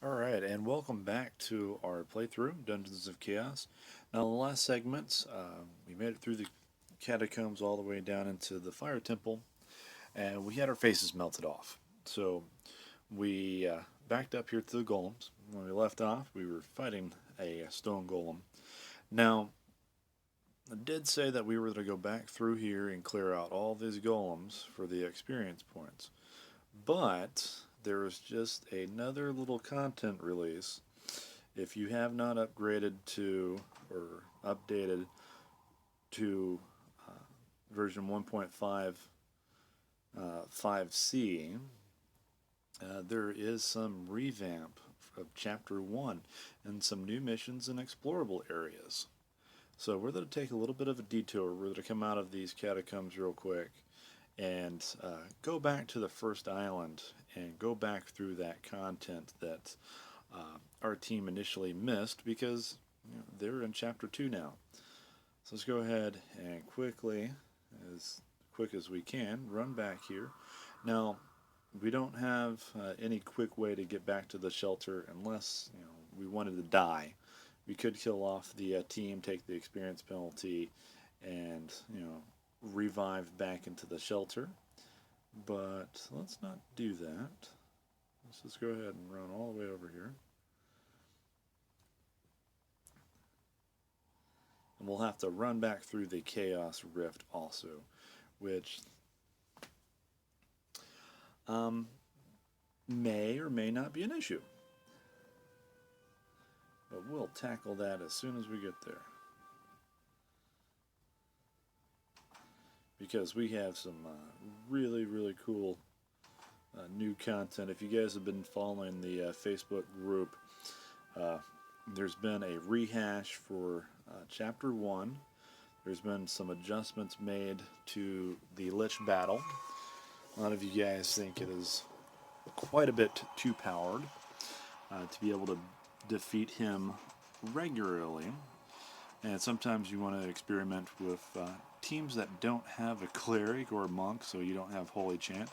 Alright, and welcome back to our playthrough, Dungeons of Chaos. Now, in the last segment, we made it through the catacombs all the way down into the Fire Temple, and we had our faces melted off. So, we backed up here to the golems. When we left off, we were fighting a stone golem. Now, I did say that we were going to go back through here and clear out all these golems for the experience points. But there was just another little content release. If you have not upgraded to or updated to version 1.5 5C, there is some revamp of Chapter 1 and some new missions and explorable areas. So we're going to take a little bit of a detour. We're going to come out of these catacombs real quick and go back to the first island and go back through that content that our team initially missed because they're in Chapter 2 now. So let's go ahead and quickly, as quick as we can, run back here. Now, we don't have any quick way to get back to the shelter unless we wanted to die. We could kill off the team, take the experience penalty, and revive back into the shelter. But let's not do that. Let's just go ahead and run all the way over here. And we'll have to run back through the Chaos Rift also, which may or may not be an issue. But we'll tackle that as soon as we get there. Because we have some really, really cool new content. If you guys have been following the Facebook group, there's been a rehash for Chapter 1. There's been some adjustments made to the Lich battle. A lot of you guys think it is quite a bit too powered to be able to defeat him regularly. And sometimes you want to experiment with teams that don't have a cleric or a monk, so you don't have holy chant.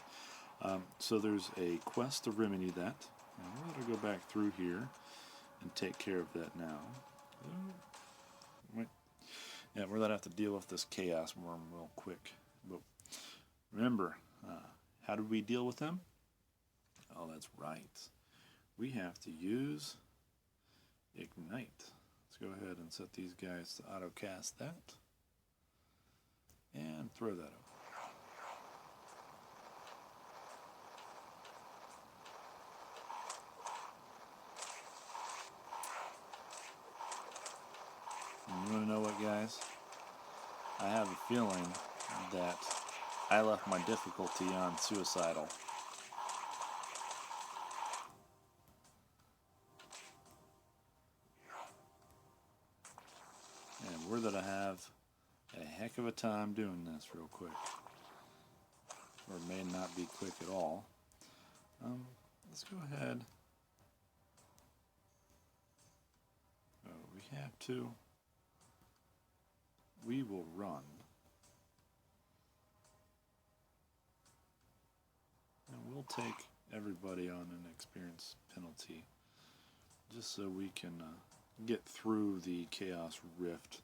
So there's a quest to remedy that. And we're going to go back through here and take care of that now. Yeah, we're going to have to deal with this chaos worm real quick. But remember, how did we deal with him? Oh, that's right. We have to use Ignite. Let's go ahead and set these guys to auto-cast that. And throw that over. And you want to know what, guys? I have a feeling that I left my difficulty on suicidal. And we're going to have a heck of a time doing this real quick. Or it may not be quick at all. Let's go ahead. Oh, we have to. We will run. And we'll take everybody on an experience penalty. Just so we can get through the Chaos Rift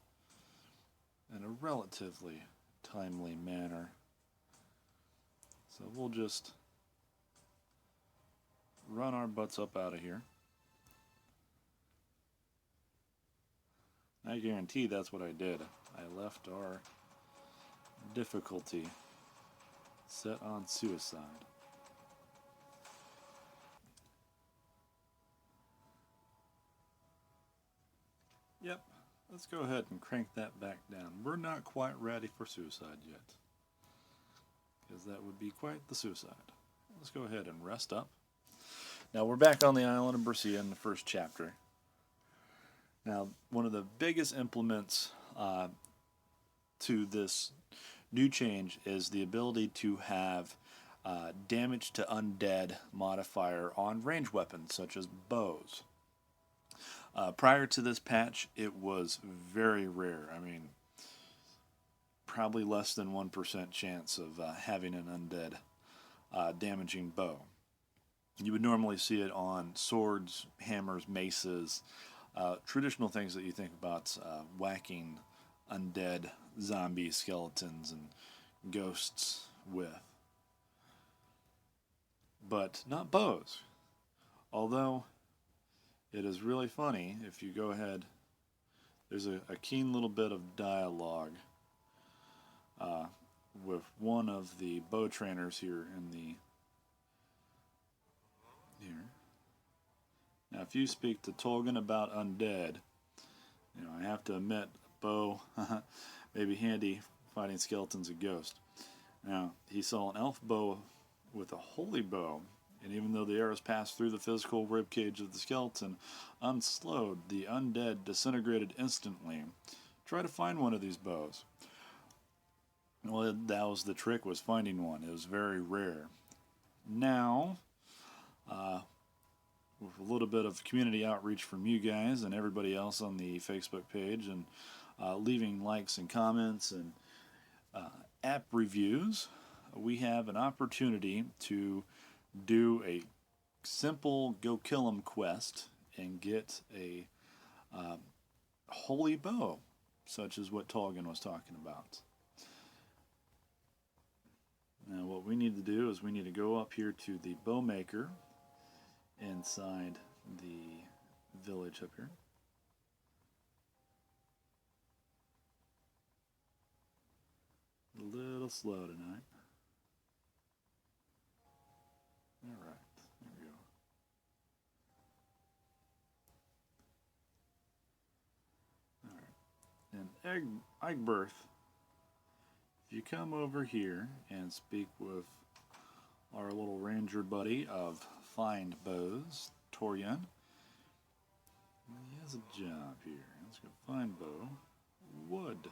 in a relatively timely manner. So we'll just run our butts up out of here. I guarantee that's what I did. I left our difficulty set on suicide. Yep, let's go ahead and crank that back down. We're not quite ready for suicide yet, because that would be quite the suicide. Let's go ahead and rest up. Now we're back on the Island of Bracya in the first chapter. Now, one of the biggest implements to this new change is the ability to have damage to undead modifier on ranged weapons, such as bows. Prior to this patch, it was very rare. I mean, probably less than 1% chance of having an undead damaging bow. You would normally see it on swords, hammers, maces, traditional things that you think about whacking undead zombie skeletons and ghosts with. But not bows. Although it is really funny if you go ahead, there's a keen little bit of dialogue with one of the bow trainers here in the here. Now, if you speak to Tolkien about undead, I have to admit, a bow may be handy fighting skeletons and ghosts. Now, he saw an elf bow with a holy bow, and even though the arrows passed through the physical ribcage of the skeleton, unslowed, the undead disintegrated instantly. Try to find one of these bows. Well, that was the trick, was finding one. It was very rare. Now, with a little bit of community outreach from you guys and everybody else on the Facebook page, and leaving likes and comments and app reviews, we have an opportunity to do a simple go kill 'em quest and get a holy bow, such as what Tolkien was talking about. Now what we need to do is we need to go up here to the bow maker inside the village up here. A little slow tonight. Alright, there we go. Alright. And Egbert, if you come over here and speak with our little ranger buddy of Find Bows, Torian, he has a job here. Let's go find bow. Wood.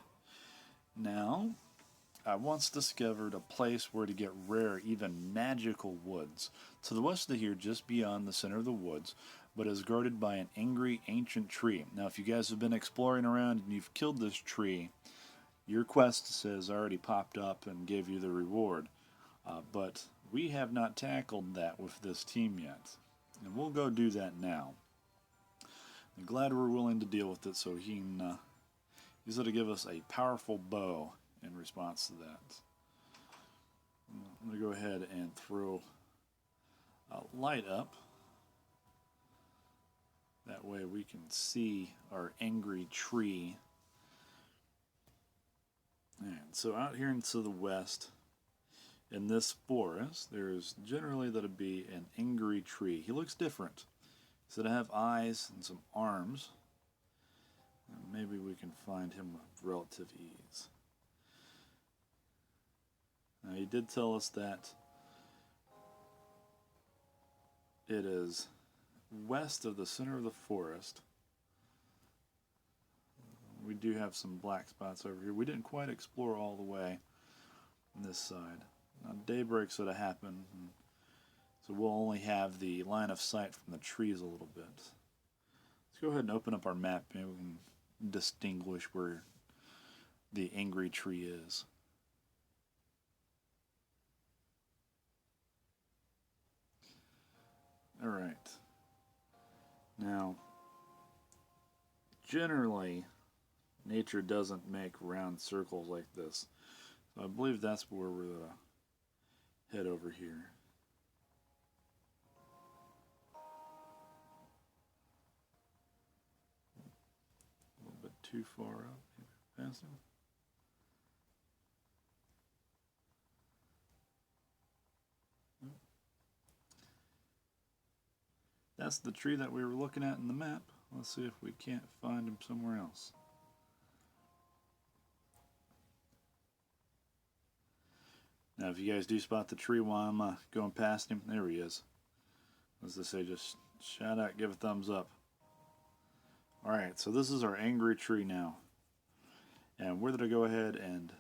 Now, I once discovered a place where to get rare, even magical woods. To the west of here, just beyond the center of the woods, but is guarded by an angry ancient tree. Now, if you guys have been exploring around and you've killed this tree, your quest has already popped up and gave you the reward. But we have not tackled that with this team yet. And we'll go do that now. I'm glad we're willing to deal with it, so he's going to give us a powerful bow in response to that. I'm going to go ahead and throw a light up. That way we can see our angry tree. And so out here into the west, in this forest, there's generally that'll be an angry tree. He looks different. He's going to have eyes and some arms. And maybe we can find him with relative ease. Now, he did tell us that it is west of the center of the forest. We do have some black spots over here. We didn't quite explore all the way on this side. Now, daybreak sort of happened, so we'll only have the line of sight from the trees a little bit. Let's go ahead and open up our map. Maybe we can distinguish where the angry tree is. Alright. Now, generally, nature doesn't make round circles like this. So I believe that's where we're going to head over here. A little bit too far up. Maybe past him. That's the tree that we were looking at in the map. Let's see if we can't find him somewhere else. Now, if you guys do spot the tree while I'm going past him, there he is. As they say, just shout out, give a thumbs up. Alright, so this is our angry tree now. And we're going to go ahead and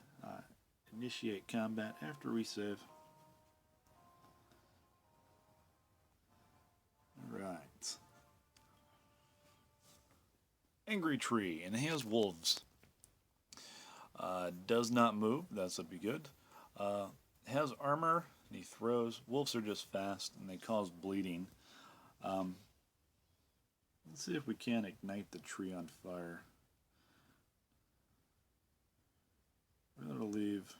initiate combat after we save. Right. Angry tree, and he has wolves. Does not move, that would be good. Has armor, and he throws. Wolves are just fast, and they cause bleeding. Let's see if we can ignite the tree on fire. We're going to leave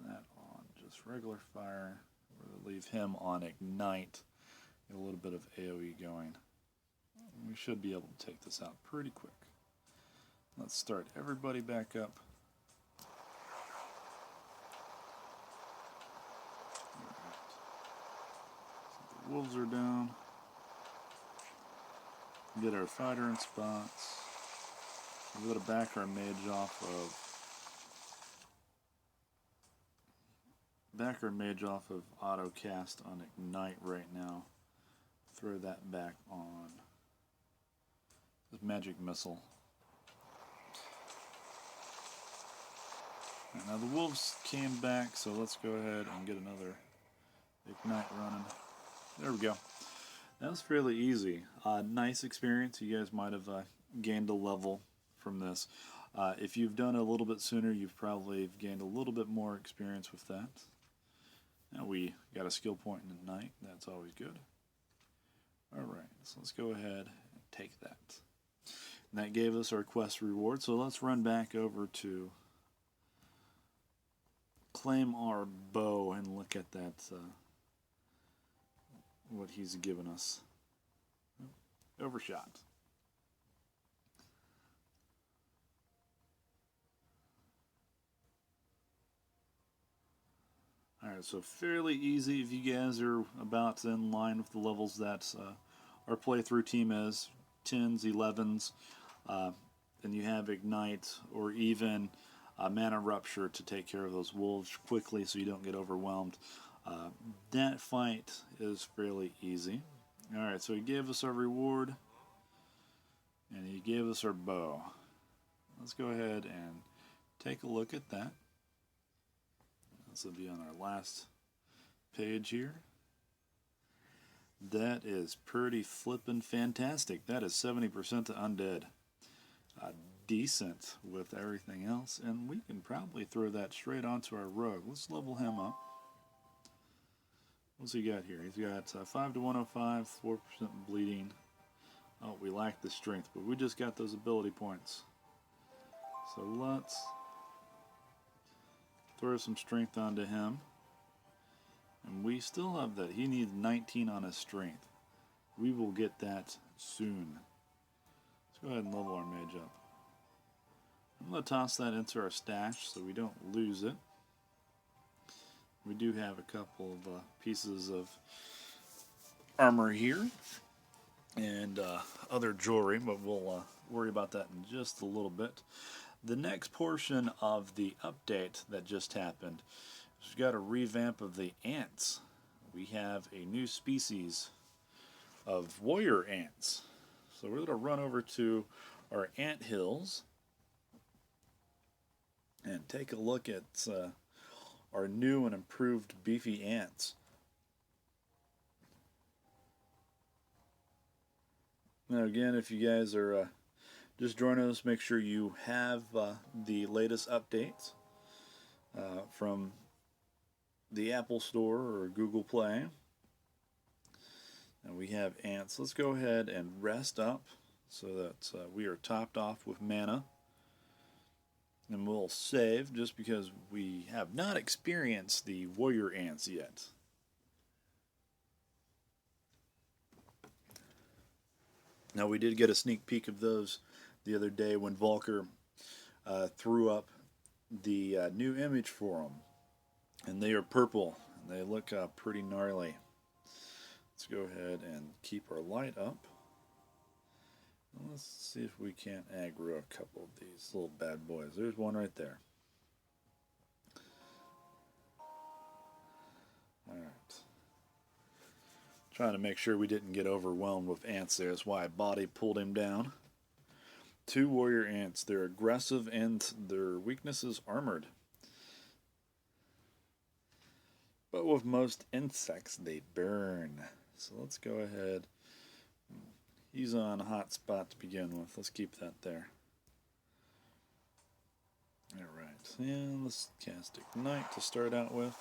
that on just regular fire. We're going to leave him on ignite. Get a little bit of AoE going. We should be able to take this out pretty quick. Let's start everybody back up. So the wolves are down. Get our fighter in spots. We're going to back our mage off of auto cast on ignite right now. Throw that back on. This magic missile. Right, now the wolves came back, so let's go ahead and get another ignite running. There we go. That was fairly easy. Nice experience. You guys might have gained a level from this. If you've done it a little bit sooner, you've probably gained a little bit more experience with that. Now we got a skill point in ignite. That's always good. Alright, so let's go ahead and take that. And that gave us our quest reward, so let's run back over to claim our bow and look at that, what he's given us. Overshot. Alright, so fairly easy if you guys are about in line with the levels that our playthrough team is. 10s, 11s, and you have Ignite or even Mana Rupture to take care of those wolves quickly so you don't get overwhelmed. That fight is fairly easy. Alright, so he gave us our reward, and he gave us our bow. Let's go ahead and take a look at that. This will be on our last page here. That is pretty flippin' fantastic. That is 70% to undead. Decent with everything else, and we can probably throw that straight onto our rogue. Let's level him up. What's he got here? He's got 5 to 105, 4% bleeding. Oh, we lack the strength, but we just got those ability points. So let's throw some strength onto him. And we still have that. He needs 19 on his strength. We will get that soon. Let's go ahead and level our mage up. I'm going to toss that into our stash so we don't lose it. We do have a couple of pieces of armor here and other jewelry, but we'll worry about that in just a little bit. The next portion of the update that just happened, we've got a revamp of the ants. We have a new species of warrior ants. So we're going to run over to our ant hills and take a look at our new and improved beefy ants. Now again, if you guys are just joining us, make sure you have the latest updates from the Apple Store or Google Play. And we have ants. Let's go ahead and rest up so that we are topped off with mana. And we'll save just because we have not experienced the warrior ants yet. Now we did get a sneak peek of those the other day when Volker threw up the new image for them. And they are purple. And they look pretty gnarly. Let's go ahead and keep our light up. Let's see if we can't aggro a couple of these little bad boys. There's one right there. Alright. Trying to make sure we didn't get overwhelmed with ants there. That's why body pulled him down. 2 warrior ants. They're aggressive and their weakness is armored. But with most insects, they burn. So let's go ahead. He's on a hot spot to begin with. Let's keep that there. Alright, and let's cast Ignite to start out with.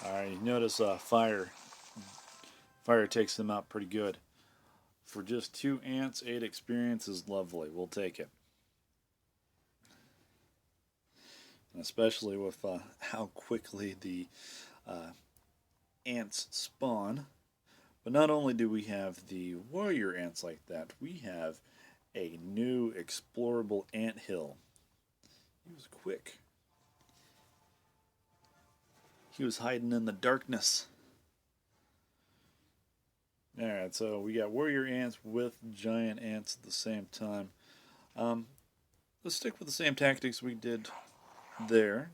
Alright, you notice fire takes them out pretty good. For just 2 ants, 8 experience is lovely. We'll take it. And especially with how quickly the ants spawn. But not only do we have the warrior ants like that, we have a new explorable ant hill. He was quick. He was hiding in the darkness. Alright, so we got warrior ants with giant ants at the same time. Let's stick with the same tactics we did there.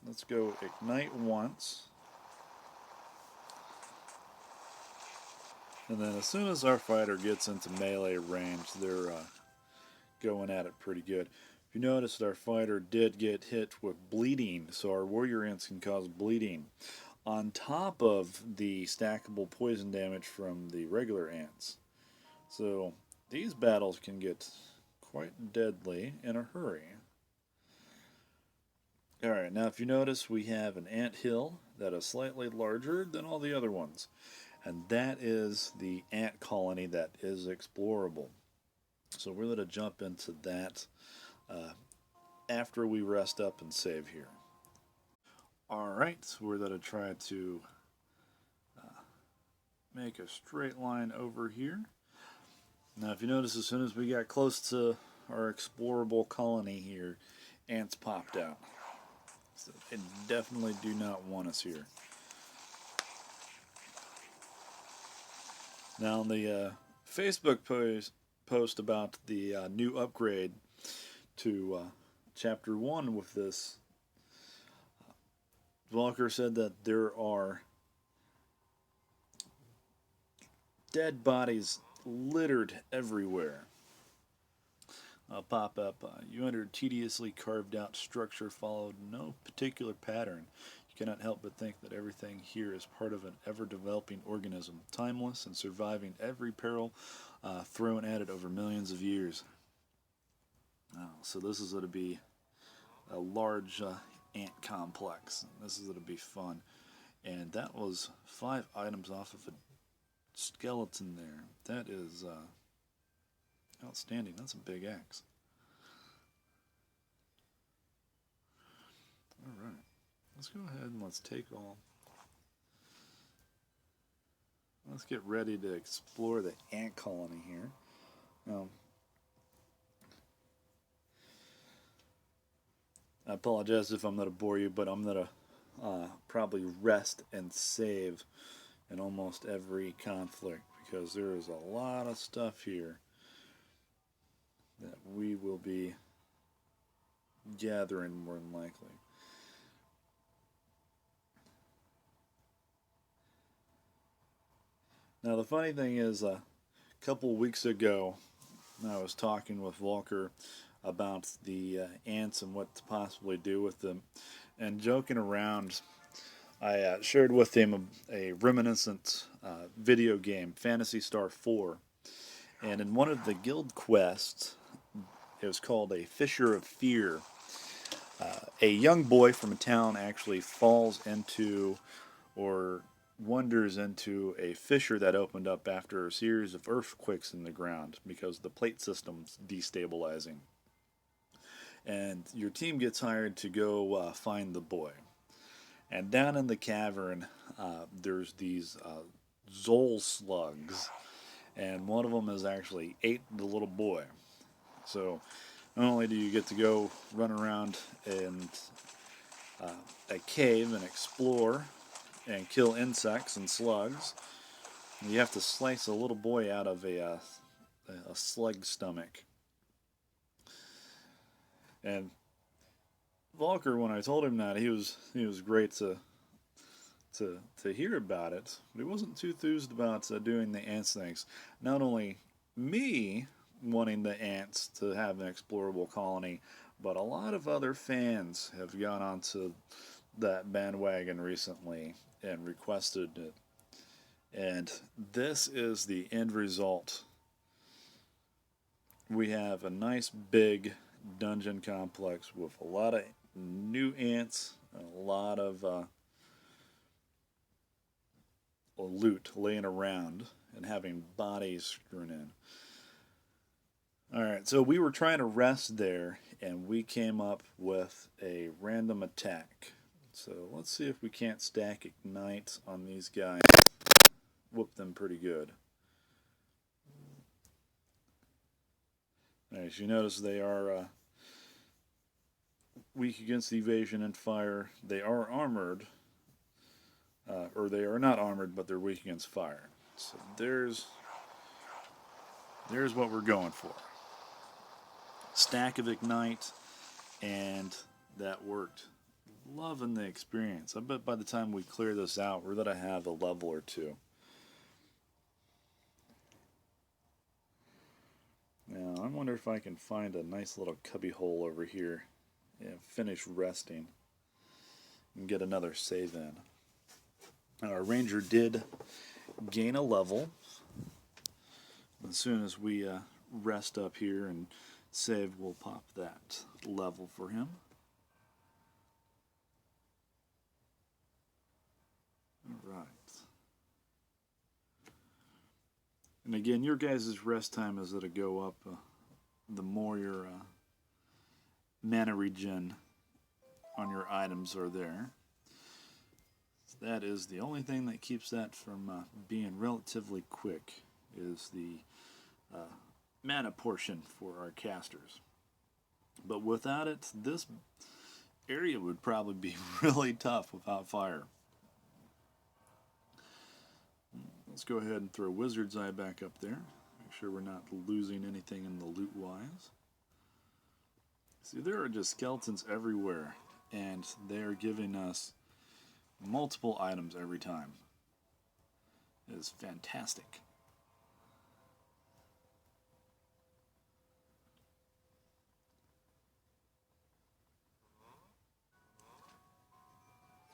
Let's go Ignite once. And then as soon as our fighter gets into melee range, they're going at it pretty good. If you notice, our fighter did get hit with bleeding, so our warrior ants can cause bleeding on top of the stackable poison damage from the regular ants. So these battles can get quite deadly in a hurry. Alright, now if you notice, we have an ant hill that is slightly larger than all the other ones. And that is the ant colony that is explorable. So we're going to jump into that after we rest up and save here. Alright, so we're going to try to make a straight line over here. Now if you notice, as soon as we got close to our explorable colony here, ants popped out. So they definitely do not want us here. Now, on the Facebook post about the new upgrade to Chapter 1 with this, Walker said that there are dead bodies littered everywhere. Pop up. You entered tediously carved out structure followed no particular pattern. You cannot help but think that everything here is part of an ever-developing organism, timeless and surviving every peril thrown at it over millions of years. So this is going to be a large ant complex. This is going to be fun. And that was 5 items off of a skeleton there. That is outstanding. That's a big axe. Alright. Let's go ahead and let's take all. Let's get ready to explore the ant colony here. Now, I apologize if I'm going to bore you, but I'm going to probably rest and save in almost every conflict because there is a lot of stuff here that we will be gathering more than likely. Now the funny thing is, a couple weeks ago I was talking with Volker about the ants and what to possibly do with them, and joking around I shared with him a reminiscent video game, Phantasy Star 4, and in one of the guild quests, it was called a Fisher of Fear. A young boy from a town actually falls into or wanders into a fissure that opened up after a series of earthquakes in the ground because the plate system's destabilizing. And your team gets hired to go find the boy. And down in the cavern, there's these Zol slugs, and one of them has actually ate the little boy. So not only do you get to go run around in a cave and explore and kill insects and slugs, you have to slice a little boy out of a slug's stomach. And Volker, when I told him that, he was great to hear about it, but he wasn't too enthused about doing the ants things. Not only me wanting the ants to have an explorable colony, but a lot of other fans have gone onto that bandwagon recently and requested it. And this is the end result we have a nice big dungeon complex with a lot of new ants, and a lot of loot laying around and having bodies strewn in. Alright, so we were trying to rest there, and we came up with a random attack. So let's see if we can't stack ignite on these guys. Whoop them pretty good. As you notice, they are weak against evasion and fire. They are armored, or they are not armored, but they're weak against fire. So there's what we're going for. Stack of ignite, and that worked. Loving the experience. I bet by the time we clear this out, we're going to have a level or two. Now, I wonder if I can find a nice little cubby hole over here and finish resting and get another save in. Our ranger did gain a level. As soon as we rest up here and save, we'll pop that level for him. Alright. And again, your guys' rest time is going to go up the more your mana regen on your items are there. So that is the only thing that keeps that from being relatively quick, is the mana portion for our casters. But without it, this area would probably be really tough without fire. Let's go ahead and throw Wizard's Eye back up there. Make sure we're not losing anything in the loot-wise. See, there are just skeletons everywhere, and they are giving us multiple items every time. It is fantastic.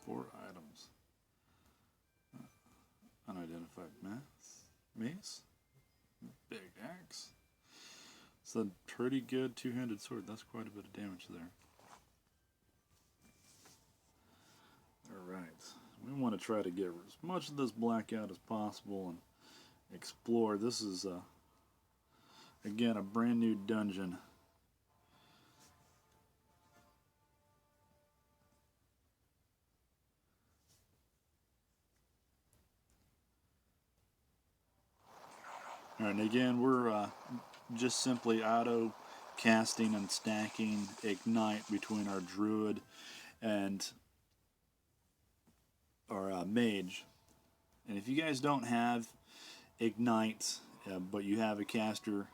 Four items. Unidentified mace, big axe. It's a pretty good two-handed sword. That's quite a bit of damage there. Alright, we want to try to get as much of this blackout as possible and explore. This is, again, a brand new dungeon. Alright, and again, we're just simply auto casting and stacking ignite between our druid and our mage. And if you guys don't have ignite, but you have a caster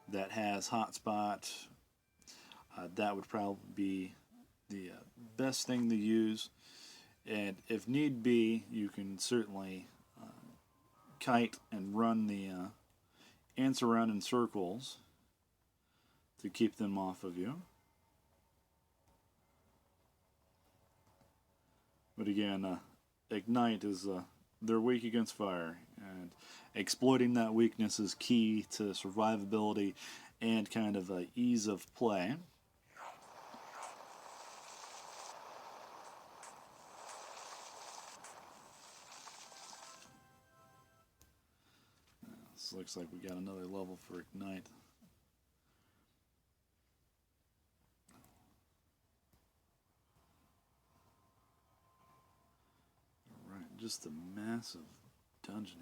that has hotspot, that would probably be the best thing to use. And if need be, you can certainly kite and run the ants around in circles to keep them off of you. But again, ignite is they're weak against fire, and exploiting that weakness is key to survivability and kind of ease of play. This looks like we got another level for ignite. Alright, just a massive dungeon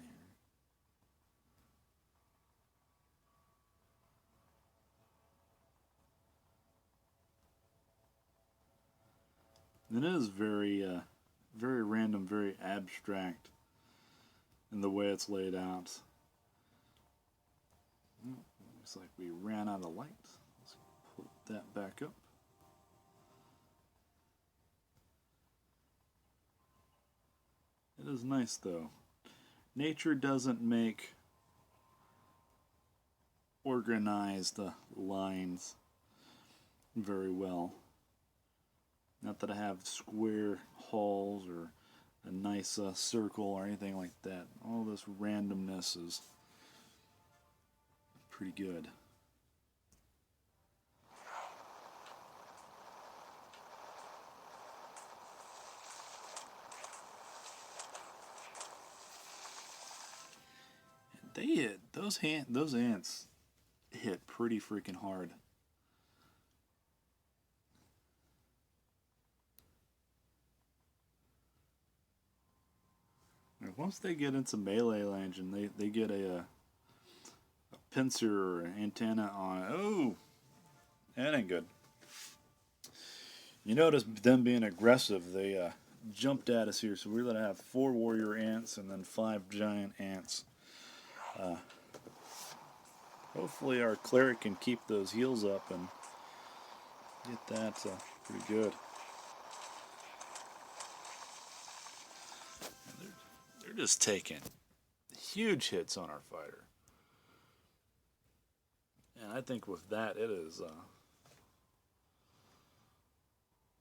here. It is very, very random, very abstract in the way it's laid out. Looks like we ran out of light. Let's put that back up. It is nice though. Nature doesn't make organized lines very well. Not that I have square halls or a nice circle or anything like that. All this randomness is pretty good. those ants hit pretty freaking hard. And once they get into melee range and they get a pincer or an antenna on, oh, that ain't good. You notice them being aggressive. They jumped at us here, so we're gonna have 4 warrior ants and then 5 giant ants. Hopefully our cleric can keep those heals up and get that pretty good. They're just taking huge hits on our fighter. And I think with that it is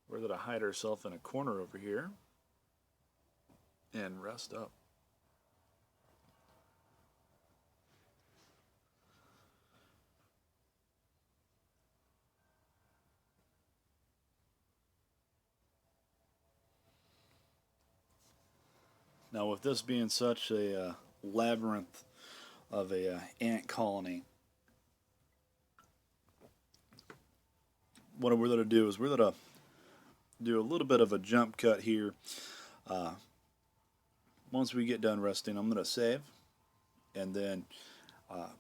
we're going to hide ourselves in a corner over here and rest up. Now, with this being such a labyrinth of a ant colony, what we're going to do is we're going to do a little bit of a jump cut here. Once we get done resting, I'm going to save, and then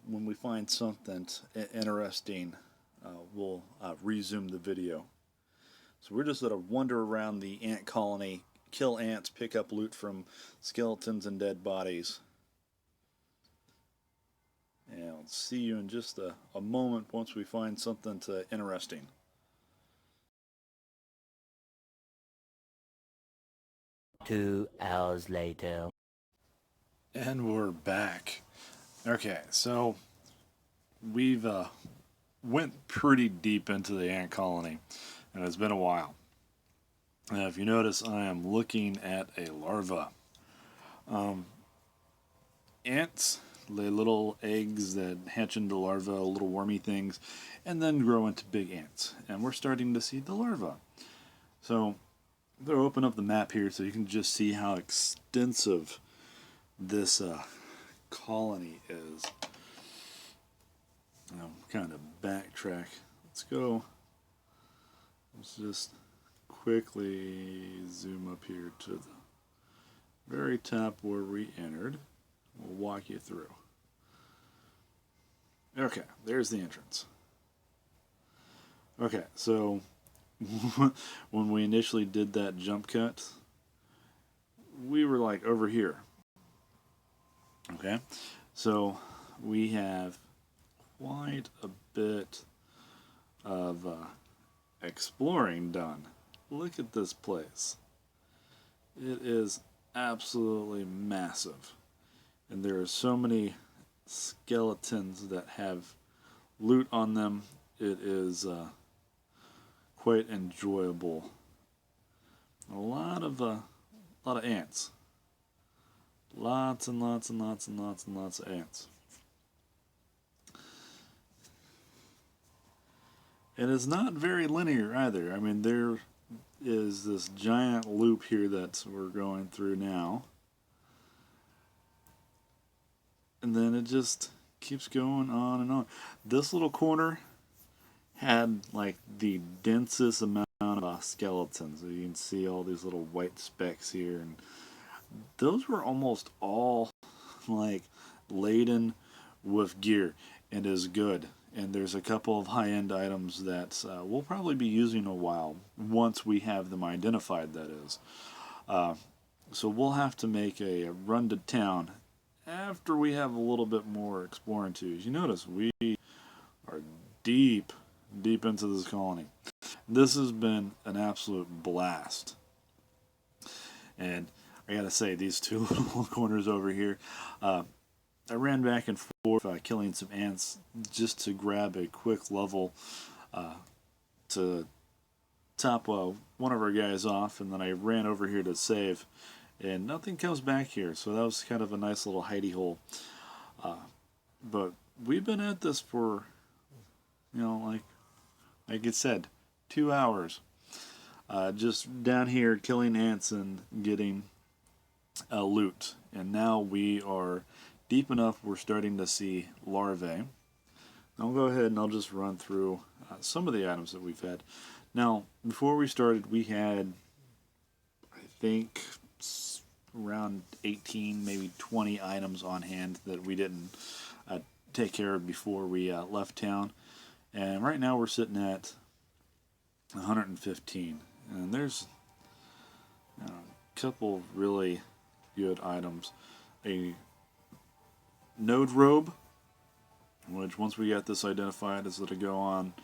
when we find something interesting, we'll resume the video. So we're just going to wander around the ant colony, kill ants, pick up loot from skeletons and dead bodies. And I'll see you in just a moment once we find something interesting. 2 hours later. And we're back. Okay, so we've went pretty deep into the ant colony, and it's been a while. Now, if you notice, I am looking at a larva. Ants lay little eggs that hatch into larvae, little wormy things, and then grow into big ants. And we're starting to see the larva. So I'm going to open up the map here so you can just see how extensive this colony is. I'll kind of backtrack. Let's go. Let's just quickly zoom up here to the very top where we entered. We'll walk you through. Okay, there's the entrance. Okay, so when we initially did that jump cut, we were like over here. Okay, so we have quite a bit of exploring done. Look at this place. It is absolutely massive. And there are so many skeletons that have loot on them. It is quite enjoyable. A lot of ants. Lots and lots and lots and lots and lots of ants. And it's not very linear either. I mean, there is this giant loop here that we're going through now. And then it just keeps going on and on. This little corner had like the densest amount of skeletons. You can see all these little white specks here, and those were almost all like laden with gear and is good. And there's a couple of high-end items that we'll probably be using a while once we have them identified, that is. So we'll have to make a run to town after we have a little bit more exploring to. As you notice, we are deep into this colony. This has been an absolute blast. And I gotta say, these two little corners over here, I ran back and forth killing some ants just to grab a quick level to top one of our guys off, and then I ran over here to save, and nothing comes back here, so that was kind of a nice little hidey hole. But we've been at this for, like it said, 2 hours. Just down here killing ants and getting loot. And now we are deep enough we're starting to see larvae. I'll go ahead and I'll just run through some of the items that we've had. Now, before we started, we had, I think, around 18, maybe 20 items on hand that we didn't take care of before we left town. And right now we're sitting at 115. And there's a couple really good items. A node robe, which once we got this identified is that to go on,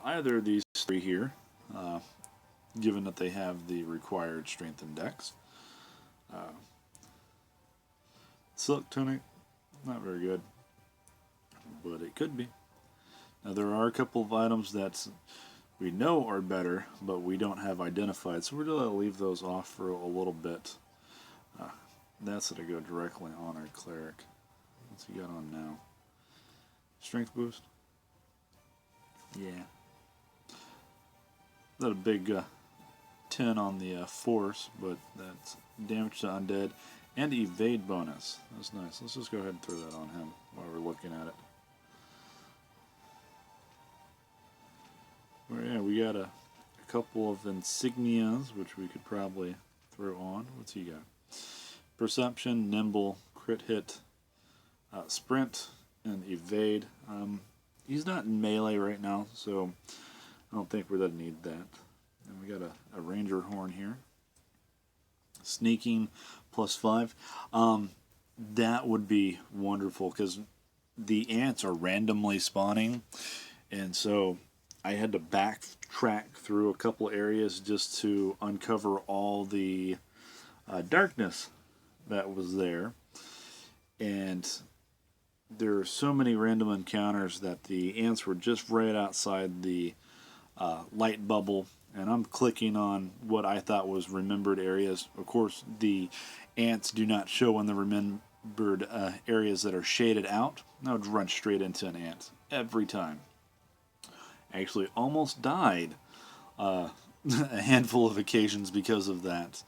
either of these three here, given that they have the required strength and dex. Silk tunic, not very good, but it could be. Now there are a couple of items that we know are better, but we don't have identified, so we're going to leave those off for a little bit. That's going to go directly on our cleric. What's he got on now? Strength boost? Yeah. Not a big 10 on the force, but that's damage to undead and evade bonus. That's nice. Let's just go ahead and throw that on him while we're looking at it. Well, yeah, we got a couple of insignias, which we could probably throw on. What's he got? Perception, nimble, crit hit, sprint, and evade. He's not in melee right now, so I don't think we're going to need that. And we got a ranger horn here. Sneaking +5. That would be wonderful because the ants are randomly spawning, and so I had to backtrack through a couple areas just to uncover all the darkness that was there. And there are so many random encounters that the ants were just right outside the light bubble, and I'm clicking on what I thought was remembered areas. Of course, the ants do not show in the remembered areas that are shaded out. I would run straight into an ant every time. Actually almost died a handful of occasions because of that.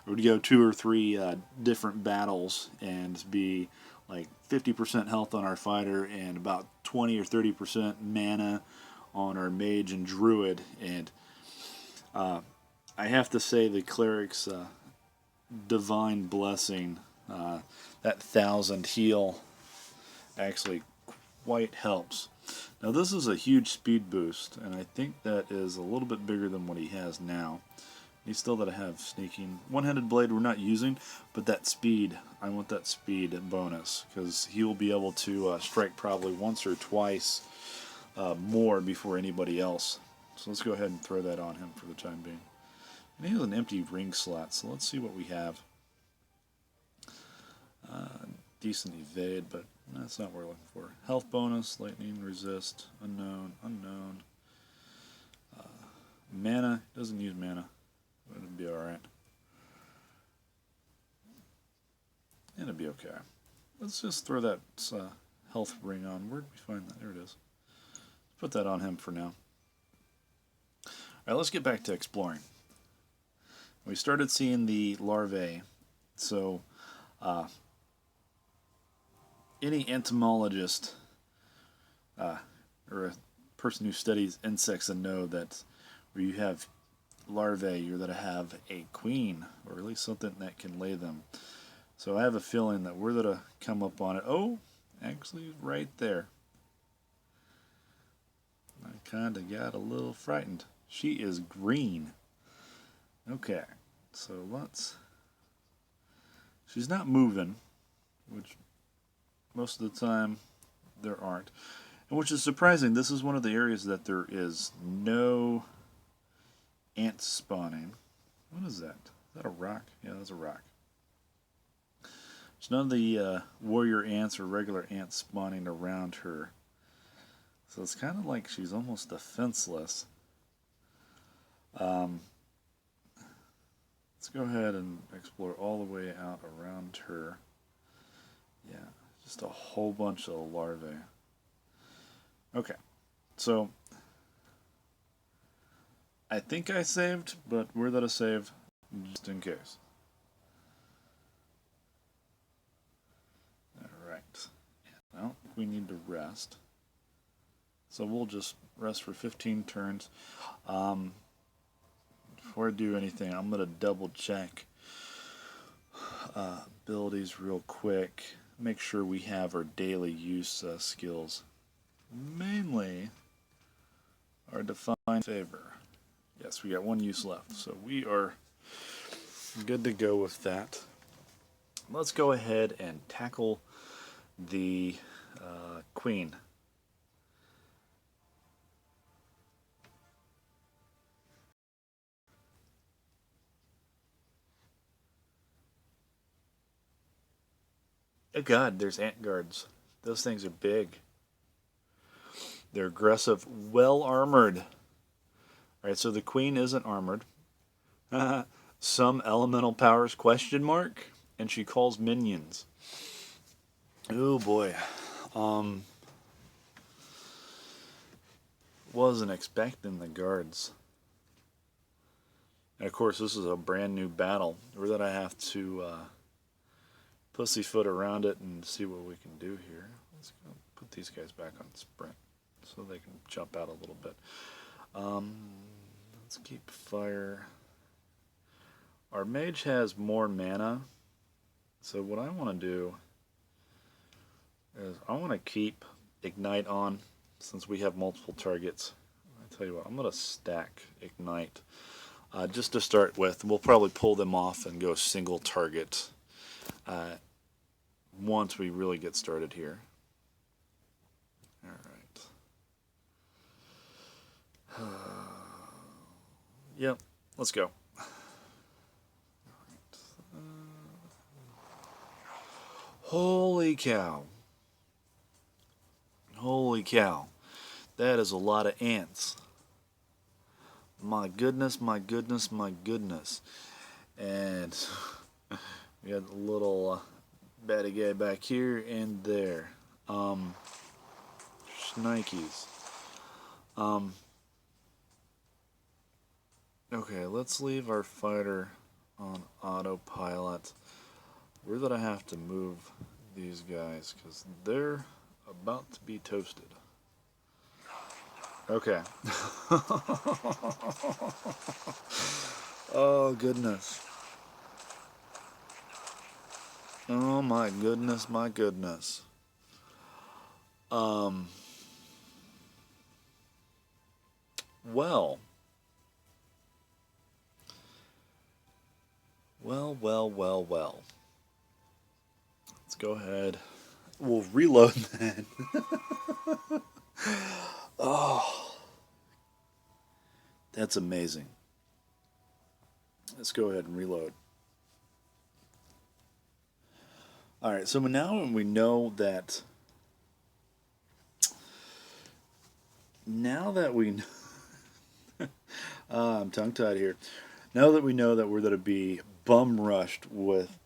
I would go 2 or 3 different battles and be like 50% health on our fighter and about 20 or 30% mana on our mage and druid. And I have to say the cleric's divine blessing, that 1,000 heal, actually quite helps. Now this is a huge speed boost, and I think that is a little bit bigger than what he has now. He's still got to have sneaking. One-handed blade we're not using, but that speed, I want that speed bonus, because he will be able to strike probably once or twice more before anybody else. So let's go ahead and throw that on him for the time being. And he has an empty ring slot, so let's see what we have. Decent evade, but that's not what we're looking for. Health bonus, lightning resist, unknown, unknown. Mana, doesn't use mana. It'll be alright. It'll be okay. Let's just throw that health ring on. Where did we find that? There it is. Let's put that on him for now. Alright, let's get back to exploring. We started seeing the larvae, so any entomologist or a person who studies insects and know that where you have larvae, you're going to have a queen, or at least something that can lay them. So I have a feeling that we're going to come up on it. Oh, actually right there. I kind of got a little frightened. She is green. Okay, so let's... She's not moving, which most of the time there aren't. And which is surprising. This is one of the areas that there is no ants spawning. What is that? Is that a rock? Yeah, that's a rock. There's none of the warrior ants or regular ants spawning around her. So it's kind of like she's almost defenseless. Let's go ahead and explore all the way out around her. Yeah, just a whole bunch of larvae. Okay, so I think I saved, but we're going to save just in case. Alright. we need to rest. So we'll just rest for 15 turns. Before I do anything, I'm going to double check abilities real quick. Make sure we have our daily use skills. Mainly our Define Favor. Yes, we got one use left. So we are good to go with that. Let's go ahead and tackle the Queen. Oh God, there's ant guards. Those things are big. They're aggressive, well armored. Alright, so the Queen isn't armored. Some elemental powers question mark, and she calls minions. Oh boy. Wasn't expecting the guards. And of course, this is a brand new battle, or that I have to pussyfoot around it and see what we can do here. Let's go put these guys back on sprint so they can jump out a little bit. Let's keep fire. Our mage has more mana, so what I want to do is I want to keep ignite on since we have multiple targets. I tell you what, I'm going to stack ignite just to start with. We'll probably pull them off and go single target once we really get started here. Alright. Yep, let's go. Holy cow. Holy cow. That is a lot of ants. My goodness, my goodness, my goodness. And we got a little batty guy back here and there. Shnikes. Okay, let's leave our fighter on autopilot. Where did I have to move these guys? Because they're about to be toasted. Okay. Oh, goodness. Oh, my goodness, my goodness. Well. Well. Let's go ahead. We'll reload that. Oh. That's amazing. Let's go ahead and reload. Alright, so now we know that... Now that we... I'm tongue-tied here. Now that we know that we're going to be bum-rushed with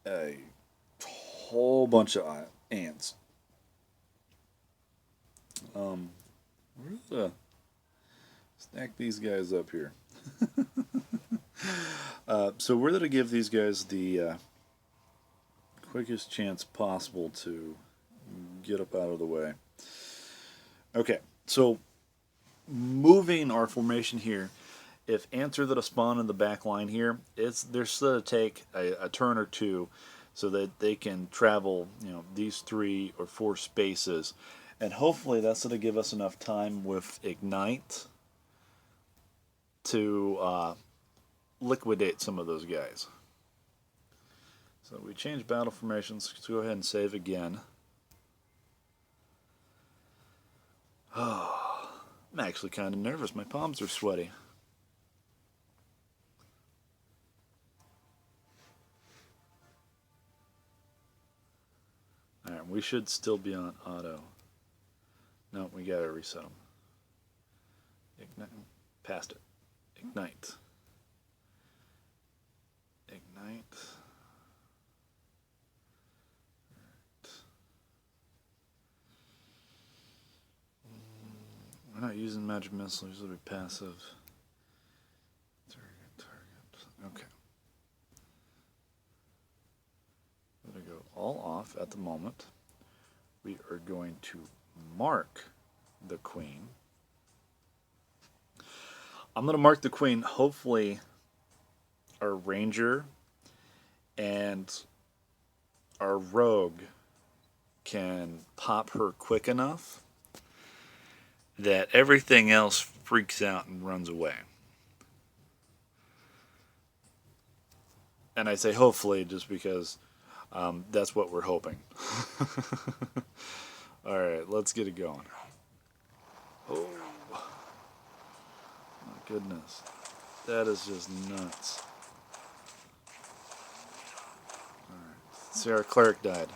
a whole bunch of ants. Where's the... Stack these guys up here. So we're going to give these guys the quickest chance possible to get up out of the way. Okay, so moving our formation here, if ants are that spawn in the back line here, they're still to take a turn or two so that they can travel, these 3 or 4 spaces. And hopefully that's going to give us enough time with Ignite to liquidate some of those guys. So we change battle formations. Let's go ahead and save again. Oh, I'm actually kind of nervous. My palms are sweaty. Alright, we should still be on auto. No, we gotta reset them. Ignite. Past it. Ignite. Ignite. We're not using magic missile, these will be passive. Target. Okay. I'm going to go all off at the moment. we are going to mark the queen. I'm going to mark the queen. Hopefully our ranger and our rogue can pop her quick enough that everything else freaks out and runs away. And I say hopefully just because that's what we're hoping. Alright, let's get it going. Oh, my goodness. That is just nuts. Alright, see, our cleric died.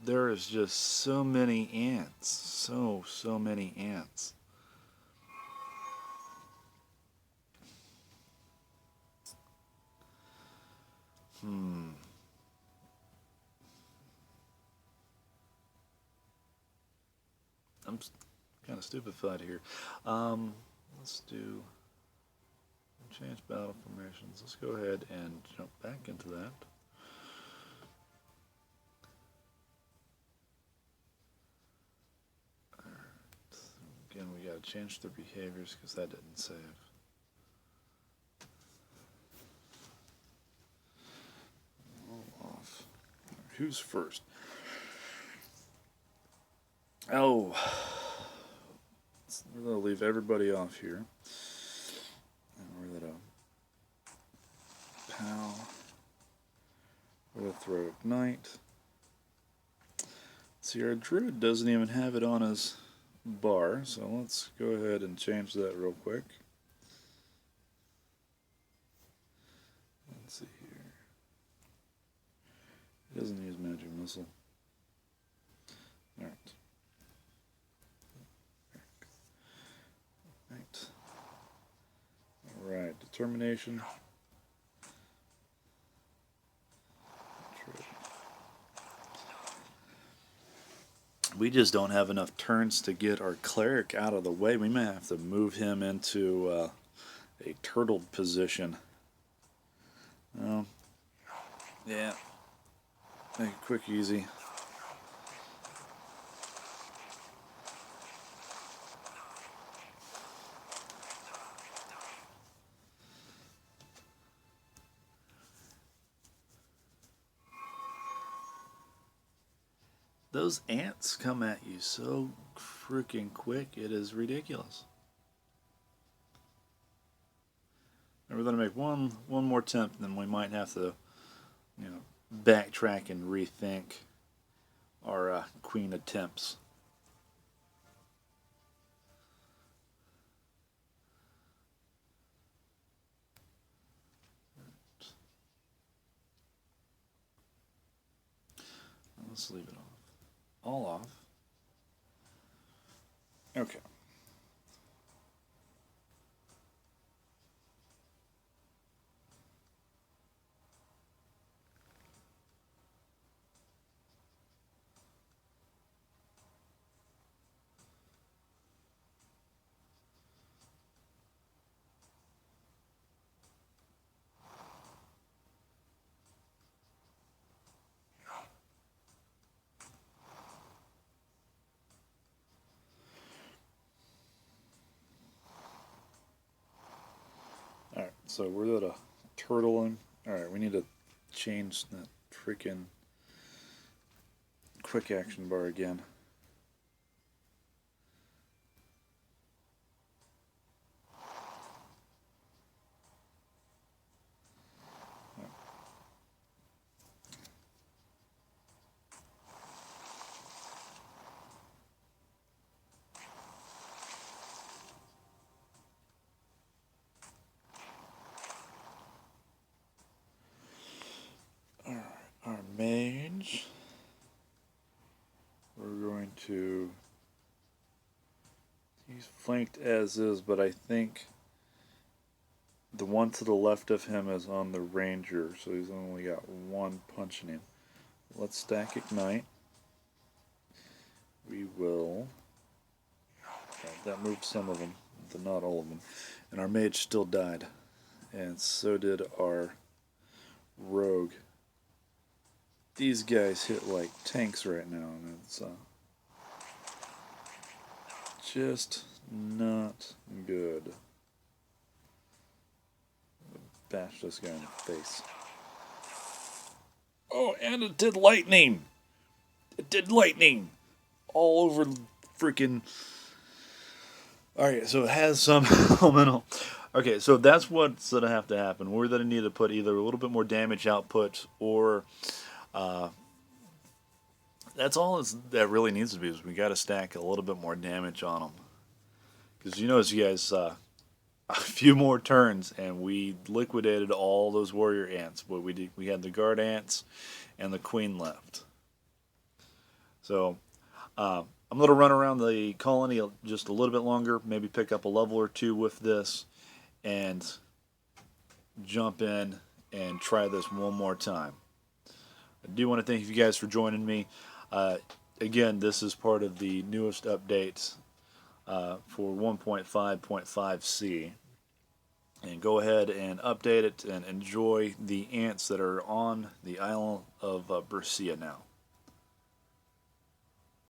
There is just so many ants. So many ants. I'm kind of stupefied here. Let's do change battle formations. Let's go ahead and jump back into that. Alright. Again, we got to change their behaviors because that didn't save. All off. Who's first? Oh, we're going to leave everybody off here. And we're going to POW. We're going to throw Ignite. See, our druid doesn't even have it on his bar, so let's go ahead and change that real quick. Let's see here. He doesn't use magic missile. Alright. Alright, determination. We just don't have enough turns to get our cleric out of the way. We may have to move him into a turtled position. Yeah. Make it quick, easy. Those ants come at you so freaking quick, it is ridiculous. And we're going to make one more attempt, and then we might have to, backtrack and rethink our queen attempts. Let's leave it off. All off. Okay. Alright, so we're at a turtling. Alright, we need to change that freaking quick action bar again. Alright, our mage. We're going to... He's flanked as is, but I think the one to the left of him is on the ranger, so he's only got one punch in him. Let's stack Ignite. We will... That moved some of them, but not all of them. And our mage still died. And so did our rogue. these guys hit like tanks right now, and it's just not good. Bash this guy in the face. Oh, and it did lightning! It did lightning! All over freaking... Alright, so it has some elemental... Okay, so that's what's going to have to happen. We're going to need to put either a little bit more damage output or... that's all that really needs to be, is we got to stack a little bit more damage on them. Because you notice, you guys, a few more turns and we liquidated all those warrior ants. But we had the guard ants and the queen left. So I'm going to run around the colony just a little bit longer, maybe pick up a level or two with this, and jump in and try this one more time. I do want to thank you guys for joining me. Again, this is part of the newest update for 1.5.5c. And go ahead and update it and enjoy the ants that are on the Island of Bracya now.